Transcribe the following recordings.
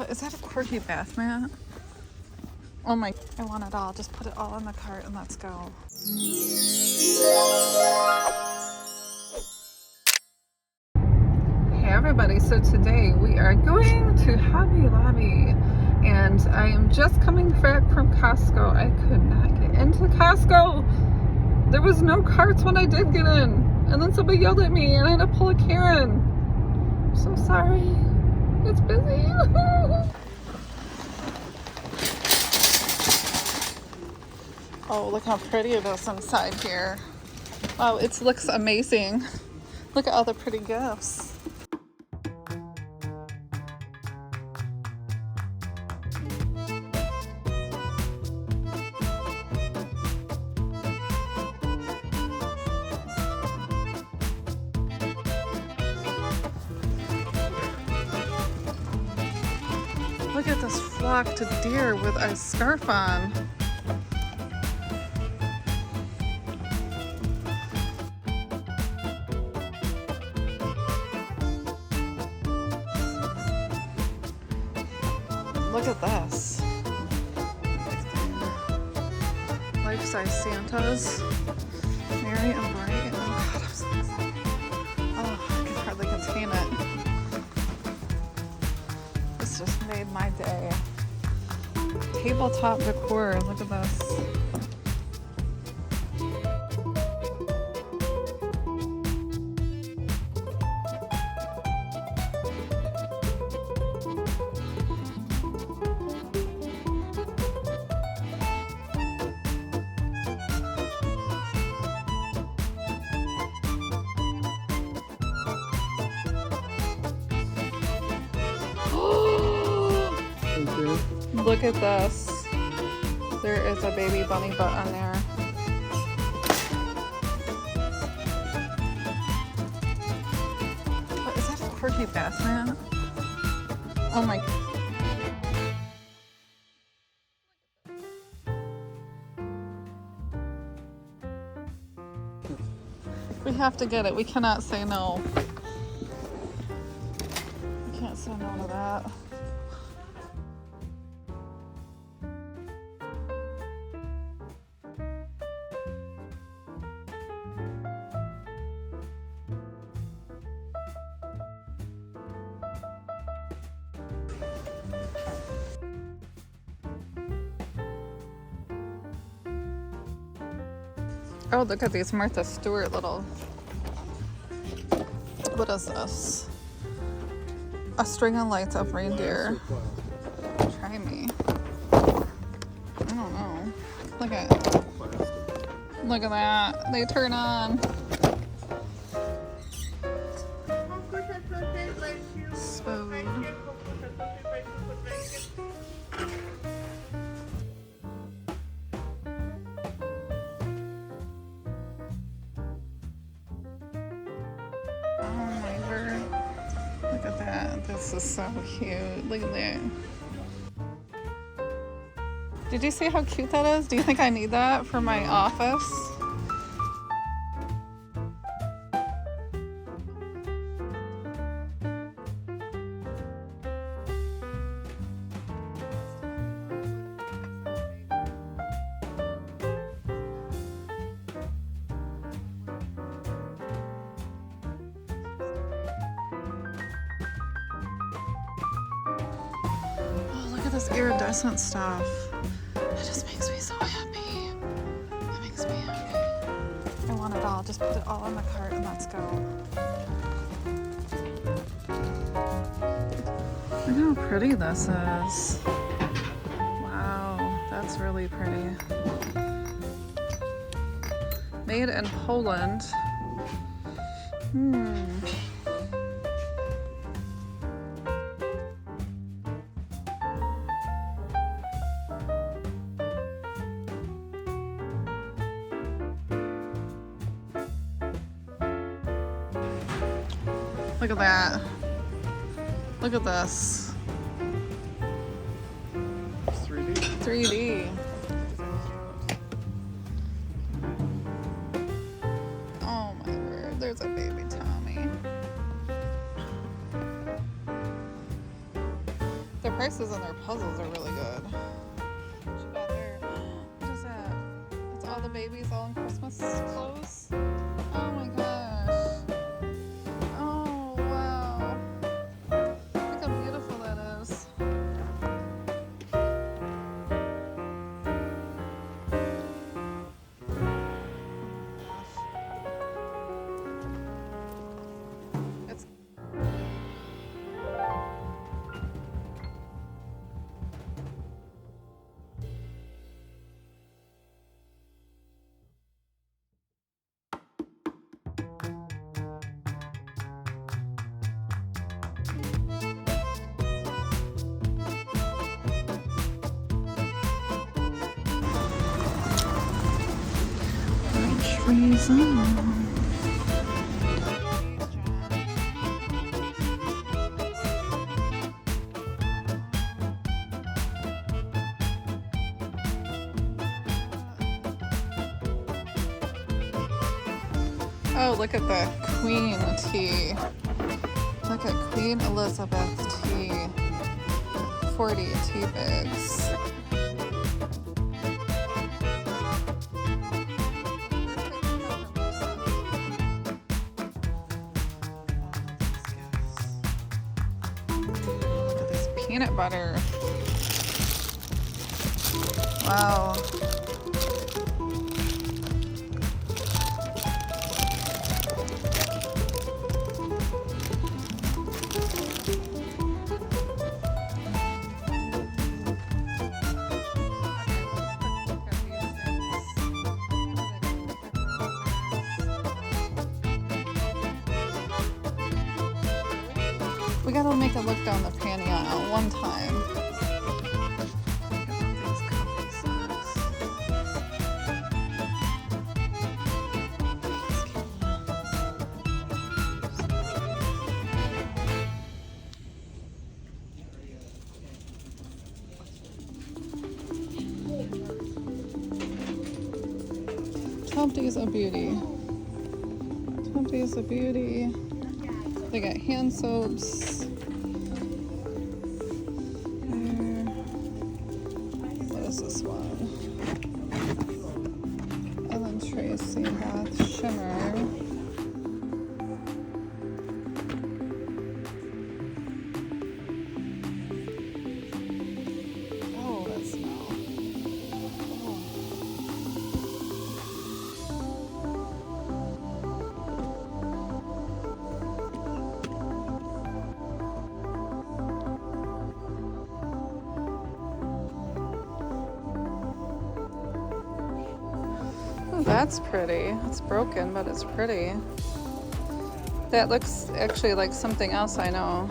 But is that a quirky bath mat? Oh my, I want it all. Just put it all in the cart and let's go. Hey everybody, so today we are going to Hobby Lobby and I am just coming back from Costco. I could not get into Costco. There was no carts when I did get in. And then somebody yelled at me and I had to pull a Karen. I'm so sorry. It's busy. Oh, look how pretty it is inside here. Wow, it looks amazing. Look at all the pretty gifts. Look at this flock to deer with a scarf on. Look at this. Life-size Santas. Mary and Bright. Oh God, I'm so excited. Oh, I can hardly contain it. This just made my day. Tabletop decor. Look at this. Look at this. There is a baby bunny butt on there. What, is that a quirky bath mat? Oh my. We have to get it. We cannot say no. We can't say no to that. Oh, look at these Martha Stewart little. What is this? A string of lights of reindeer. Try me. I don't know. Look at that. They turn on. Spoon. Look at that. This is so cute. Look at that. Did you see how cute that is? Do you think I need that for my office? This iridescent stuff. It just makes me so happy. It makes me happy. I want it all. Just put it all in the cart and let's go. Look how pretty this is. Wow, that's really pretty. Made in Poland. Look at that. Look at this. It's 3D. 3D. Oh my word, there's a baby Tommy. The prices on their puzzles are really good. What you got there? What is that? It's all the babies all in Christmas clothes. Oh my gosh. Oh wow. Look how beautiful that is. It's oh, look at the Queen tea. Look at Queen Elizabeth tea. 40 tea bags. Look at this peanut butter. Wow. We gotta make a look down the panty aisle one time. Days of Beauty. 12 Days of Beauty. They got hand soaps. There. What is this one? Ellen Tracy Bath Shimmer. Oh, that smell. That's pretty. It's broken, but it's pretty. That looks actually like something else I know.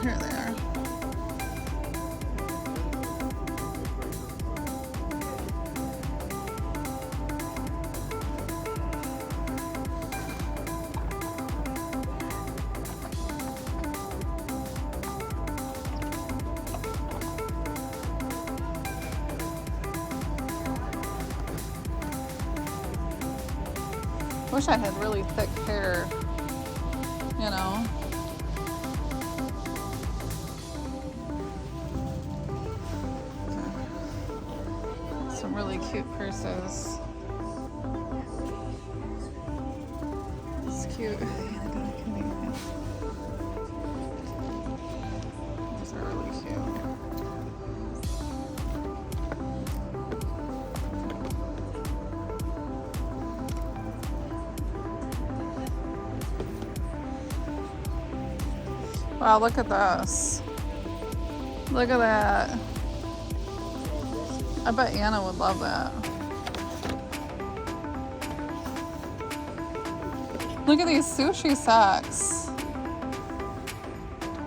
Here they are. Wish I had really thick hair, you know. Some really cute purses. It's cute. These are really cute. Wow, look at this. Look at that. I bet Anna would love that. Look at these sushi socks.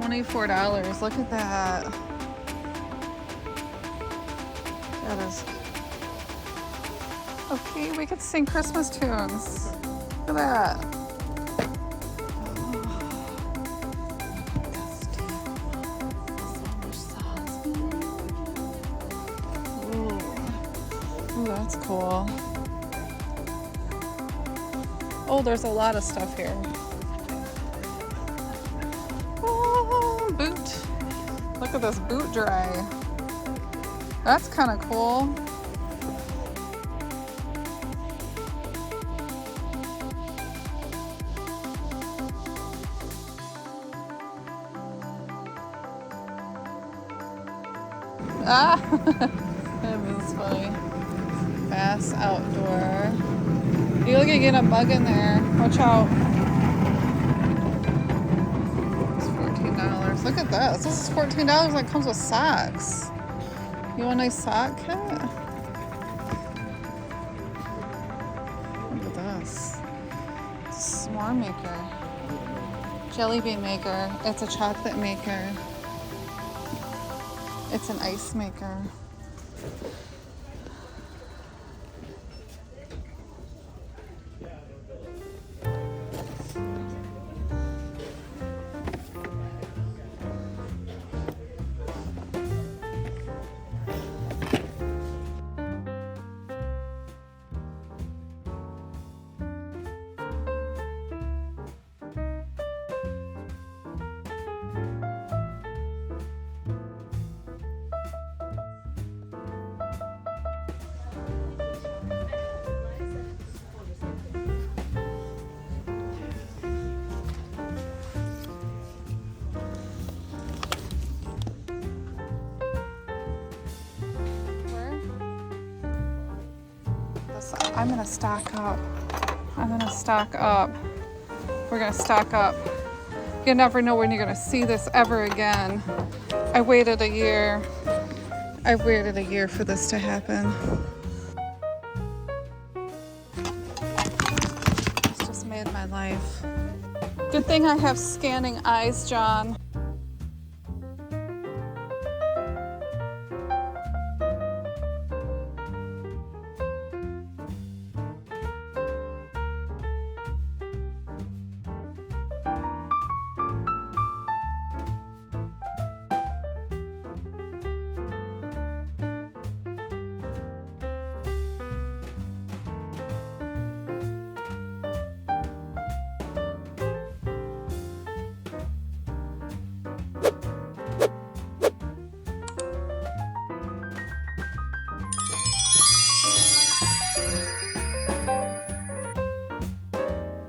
$24. Look at that. That is. Okay, we could sing Christmas tunes. Look at that. Ooh, that's cool. Oh, there's a lot of stuff here. Oh, boot. Look at this boot dry. That's kind of cool. Ah, that was funny. Bass Outdoor. You look at getting a bug in there. Watch out. It's $14. Look at this. This is $14 that comes with socks. You want a nice sock kit? Look at this. It's a s'more maker. Jelly bean maker. It's a chocolate maker. It's an ice maker. I'm gonna stock up. I'm gonna stock up. We're gonna stock up. You never know when you're gonna see this ever again. I waited a year. I waited a year for this to happen. It's just made my life. Good thing I have scanning eyes, John.